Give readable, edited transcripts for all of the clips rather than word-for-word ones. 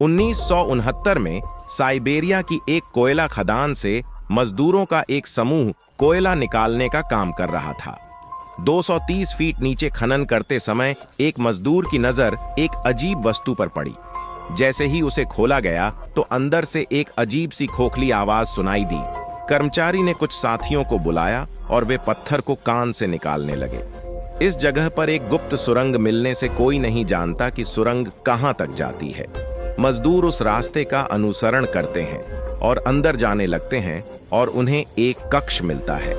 1969 में साइबेरिया की एक कोयला खदान से मजदूरों का एक समूह कोयला निकालने का काम कर रहा था। 230 फीट नीचे खनन करते समय एक मजदूर की नजर एक अजीब वस्तु पर पड़ी। जैसे ही उसे खोला गया तो अंदर से एक अजीब सी खोखली आवाज सुनाई दी। कर्मचारी ने कुछ साथियों को बुलाया और वे पत्थर को कान से निकालने लगे। इस जगह पर एक गुप्त सुरंग मिलने से कोई नहीं जानता कि सुरंग कहां तक जाती है। मजदूर उस रास्ते का अनुसरण करते हैं और अंदर जाने लगते हैं और उन्हें एक कक्ष मिलता है।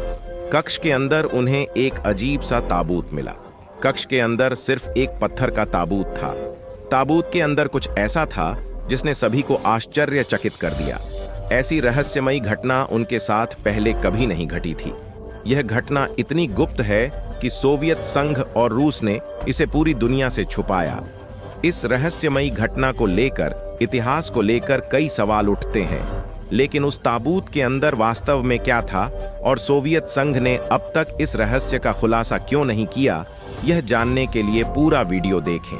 कक्ष के अंदर उन्हें एक अजीब सा ताबूत मिला। कक्ष के अंदर सिर्फ एक पत्थर का ताबूत था। ताबूत के अंदर कुछ ऐसा था जिसने सभी को आश्चर्यचकित कर दिया। ऐसी रहस्यमयी घटना उनके साथ पहले कभी नहीं घटी थी। यह घटना इतनी गुप्त है कि सोवियत संघ और रूस ने इसे पूरी दुनिया से छुपाया। इस रहस्यमयी घटना को लेकर, इतिहास को लेकर कई सवाल उठते हैं, लेकिन उस ताबूत के अंदर वास्तव में क्या था और सोवियत संघ ने अब तक इस रहस्य का खुलासा क्यों नहीं किया, यह जानने के लिए पूरा वीडियो देखें।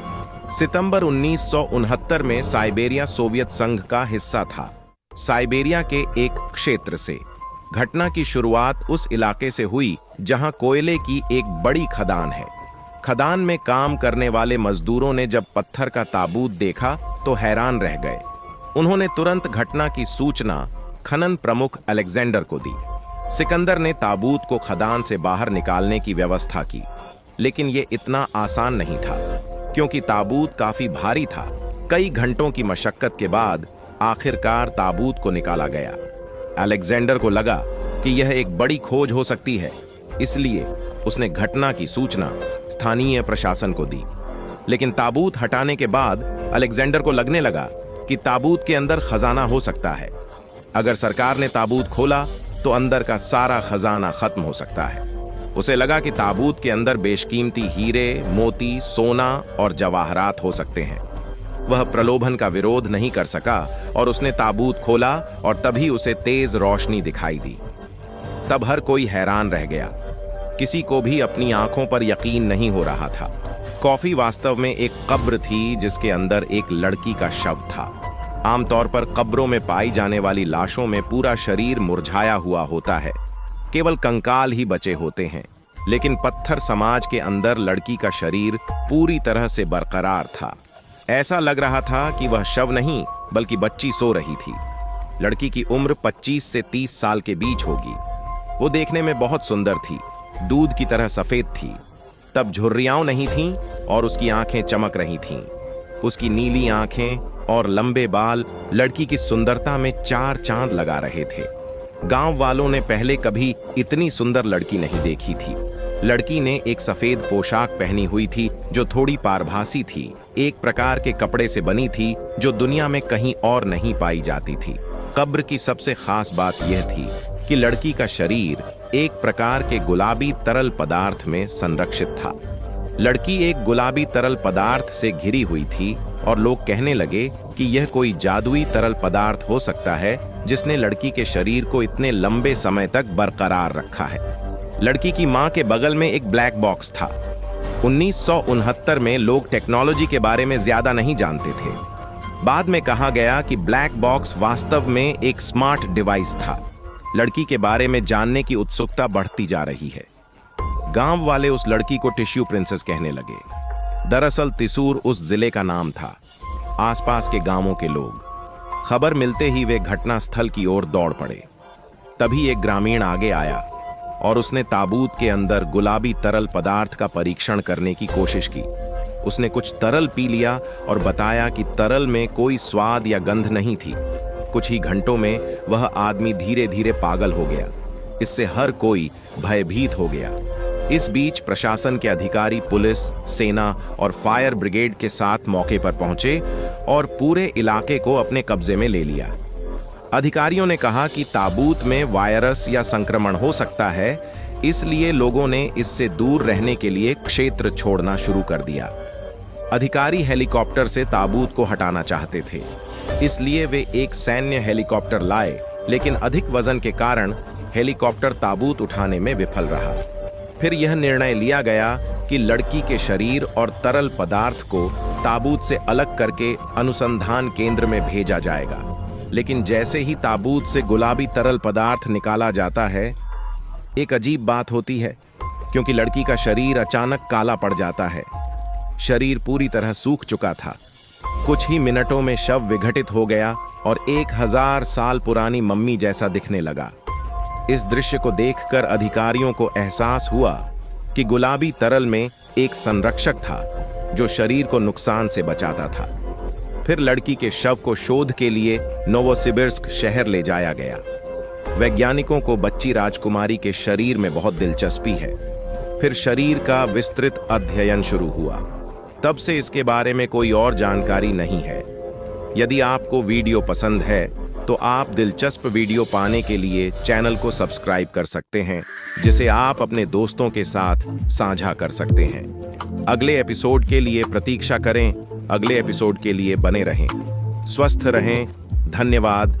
सितंबर 1969 में साइबेरिया सोवियत संघ का हिस्सा था। साइबेरिया के एक क्षेत्र से घटना की शुरुआत उस इलाके से हुई जहां कोयले की एक बड़ी खदान है। खदान में काम करने वाले मजदूरों ने जब पत्थर का ताबूत देखा तो हैरान रह गए। उन्होंने तुरंत घटना की सूचना खनन प्रमुख अलेक्जेंडर को दी। सिकंदर ने ताबूत को खदान से बाहर निकालने की व्यवस्था की, लेकिन यह इतना आसान नहीं था क्योंकि ताबूत काफी भारी था। कई घंटों की मशक्कत के बाद आखिरकार ताबूत को निकाला गया। अलेक्जेंडर को लगा कि यह एक बड़ी खोज हो सकती है, इसलिए उसने घटना की सूचना स्थानीय प्रशासन को दी। लेकिन ताबूत हटाने के बाद अलेक्जेंडर को लगने लगा कि ताबूत के अंदर खजाना हो सकता है। अगर सरकार ने ताबूत खोला तो अंदर का सारा खजाना खत्म हो सकता है। उसे लगा कि ताबूत के अंदर बेशकीमती हीरे, मोती, सोना और जवाहरात हो सकते हैं। वह प्रलोभन का विरोध नहीं कर सका और उसने ताबूत खोला और तभी उसे तेज रोशनी दिखाई दी। तब हर कोई हैरान रह गया। किसी को भी अपनी आंखों पर यकीन नहीं हो रहा था। कॉफी वास्तव में एक कब्र थी जिसके अंदर एक लड़की का शव था। आमतौर पर कब्रों में पाई जाने वाली लाशों में पूरा शरीर मुरझाया हुआ होता है, केवल कंकाल ही बचे होते हैं। लेकिन पत्थर समाज के अंदर लड़की का शरीर पूरी तरह से बरकरार था। ऐसा लग रहा था कि वह शव नहीं बल्कि बच्ची सो रही थी। लड़की की उम्र 25 से 30 साल के बीच होगी। वो देखने में बहुत सुंदर थी, दूध की तरह सफेद थी। तब झुर्रियां नहीं थीं और उसकी आंखें चमक रही थीं। उसकी नीली आंखें और लंबे बाल लड़की की सुंदरता में 4 चांद लगा रहे थे। गांव वालों ने पहले कभी इतनी सुंदर लड़की नहीं देखी थी। लड़की ने एक सफेद पोशाक पहनी हुई थी जो थोड़ी पारभासी थी, एक प्रकार के कपड़े से बनी थी जो दुनिया में कहीं और नहीं पाई जाती थी। कब्र की सबसे खास बात यह थी कि लड़की का शरीर एक प्रकार के गुलाबी तरल पदार्थ में संरक्षित था। लड़की एक गुलाबी तरल पदार्थ से घिरी हुई थी और लोग कहने लगे कि यह कोई जादुई तरल पदार्थ हो सकता है जिसने लड़की के शरीर को इतने लंबे समय तक बरकरार रखा है। लड़की की मां के बगल में एक ब्लैक बॉक्स था। 1969 में लोग टेक्नोलॉजी के बारे में ज्यादा नहीं जानते थे। बाद में कहा गया कि ब्लैक बॉक्स वास्तव में एक स्मार्ट डिवाइस था। लड़की के बारे में जानने की उत्सुकता बढ़ती जा रही है। गांव वाले उस लड़की को टिश्यू प्रिंसेस कहने लगे। दरअसल तिसूर उस जिले का नाम था। आसपास के गांवों के लोग खबर मिलते ही वे घटना स्थल की ओर दौड़ पड़े। तभी एक ग्रामीण आगे आया और उसने ताबूत के अंदर गुलाबी तरल पदार्थ का परीक्षण करने की कोशिश की। उसने कुछ तरल पी लिया और बताया कि तरल में कोई स्वाद या गंध नहीं थी। कुछ ही घंटों में वह आदमी धीरे धीरे पागल हो गया। इससे हर कोई भयभीत हो गया। इस बीच प्रशासन के अधिकारी पुलिस, सेना और फायर ब्रिगेड के साथ मौके पर पहुंचे और पूरे इलाके को अपने कब्जे में ले लिया। अधिकारियों ने कहा कि ताबूत में वायरस या संक्रमण हो सकता है, इसलिए लोगों ने इससे दूर रहने के लिए क्षेत्र छोड़ना शुरू कर दिया। अधिकारी हेलीकॉप्टर से ताबूत को हटाना चाहते थे, इसलिए वे एक सैन्य हेलीकॉप्टर लाए, लेकिन अधिक वजन के कारण हेलीकॉप्टर ताबूत उठाने में विफल रहा। फिर यह निर्णय लिया गया कि लड़की के शरीर और तरल पदार्थ को ताबूत से अलग करके अनुसंधान केंद्र में भेजा जाएगा। लेकिन जैसे ही ताबूत से गुलाबी तरल पदार्थ निकाला जाता है, एक अजीब बात होती है, क्योंकि लड़की का शरीर अचानक काला पड़ जाता है। शरीर पूरी तरह सूख चुका था। कुछ ही मिनटों में शव विघटित हो गया और 1000 साल पुरानी मम्मी जैसा दिखने लगा। इस दृश्य को देखकर अधिकारियों को एहसास हुआ कि गुलाबी तरल में एक संरक्षक था जो शरीर को नुकसान से बचाता था। फिर लड़की के शव को शोध के लिए नोवोसिबिर्स्क शहर ले जाया गया। वैज्ञानिकों को बच्ची राजकुमारी के शरीर में बहुत दिलचस्पी है। फिर शरीर का विस्तृत अध्ययन शुरू हुआ। तब से इसके बारे में कोई और जानकारी नहीं है। यदि आपको वीडियो पसंद है तो आप दिलचस्प वीडियो पाने के लिए चैनल को सब्सक्राइब कर सकते हैं, जिसे आप अपने दोस्तों के साथ साझा कर सकते हैं। अगले एपिसोड के लिए प्रतीक्षा करें। अगले एपिसोड के लिए बने रहें। स्वस्थ रहें। धन्यवाद।